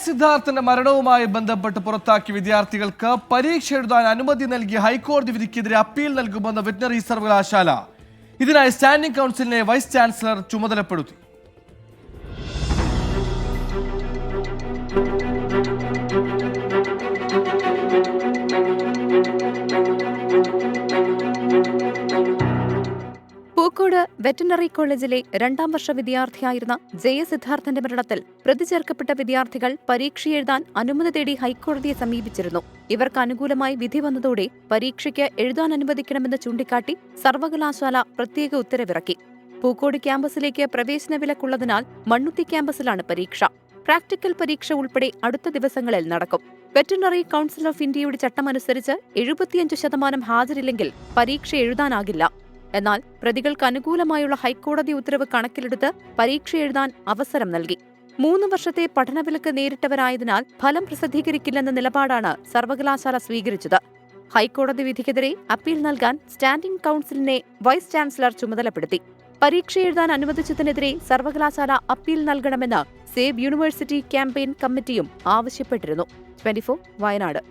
സിദ്ധാർത്ഥന്റെ മരണവുമായി ബന്ധപ്പെട്ട് പുറത്താക്കിയ വിദ്യാർത്ഥികൾക്ക് പരീക്ഷ എഴുതാൻ അനുമതി നൽകിയ ഹൈക്കോടതി വിധിക്കെതിരെ അപ്പീൽ നൽകുമെന്ന് വെറ്ററിനറി സർവകലാശാല. ഇതിനായി സ്റ്റാൻഡിംഗ് കൗൺസിലിനെ വൈസ് ചാൻസലർ ചുമതലപ്പെടുത്തി. പൂക്കോട് വെറ്ററിനറി കോളേജിലെ 2ാം വർഷ വിദ്യാർത്ഥിയായിരുന്ന സിദ്ധാർത്ഥന്റെ മരണത്തിൽ പ്രതി ചേർക്കപ്പെട്ട വിദ്യാർത്ഥികൾ പരീക്ഷയെഴുതാൻ അനുമതി തേടി ഹൈക്കോടതിയെ സമീപിച്ചിരുന്നു. ഇവർക്ക് അനുകൂലമായി വിധി വന്നതോടെ പരീക്ഷയ്ക്ക് എഴുതാൻ അനുവദിക്കണമെന്ന് ചൂണ്ടിക്കാട്ടി സർവകലാശാല പ്രത്യേക ഉത്തരവിറക്കി. പൂക്കോട് ക്യാമ്പസിലേക്ക് പ്രവേശന വിലക്കുള്ളതിനാൽ മണ്ണുത്തി ക്യാമ്പസിലാണ് പരീക്ഷ. പ്രാക്ടിക്കൽ പരീക്ഷ ഉൾപ്പെടെ അടുത്ത ദിവസങ്ങളിൽ നടക്കും. വെറ്ററിനറി കൗൺസിൽ ഓഫ് ഇന്ത്യയുടെ ചട്ടമനുസരിച്ച് 75% ഹാജരില്ലെങ്കിൽ പരീക്ഷ എഴുതാനാകില്ല. എന്നാൽ പ്രതികൾക്ക് അനുകൂലമായുള്ള ഹൈക്കോടതി ഉത്തരവ് കണക്കിലെടുത്ത് പരീക്ഷ എഴുതാൻ അവസരം നൽകി. 3 വർഷത്തെ പഠനവിലക്ക് നേരിട്ടവരായതിനാൽ ഫലം പ്രസിദ്ധീകരിക്കില്ലെന്ന നിലപാടാണ് സർവകലാശാല സ്വീകരിച്ചത്. ഹൈക്കോടതി വിധിക്കെതിരെ അപ്പീൽ നൽകാൻ സ്റ്റാൻഡിംഗ് കൗൺസിലിനെ വൈസ് ചാൻസലർ ചുമതലപ്പെടുത്തി. പരീക്ഷ എഴുതാൻ അനുവദിച്ചതിനെതിരെ സർവകലാശാല അപ്പീൽ നൽകണമെന്ന് സേവ് യൂണിവേഴ്സിറ്റി ക്യാമ്പയിൻ കമ്മിറ്റിയും ആവശ്യപ്പെട്ടിരുന്നു. 24 വയനാട്.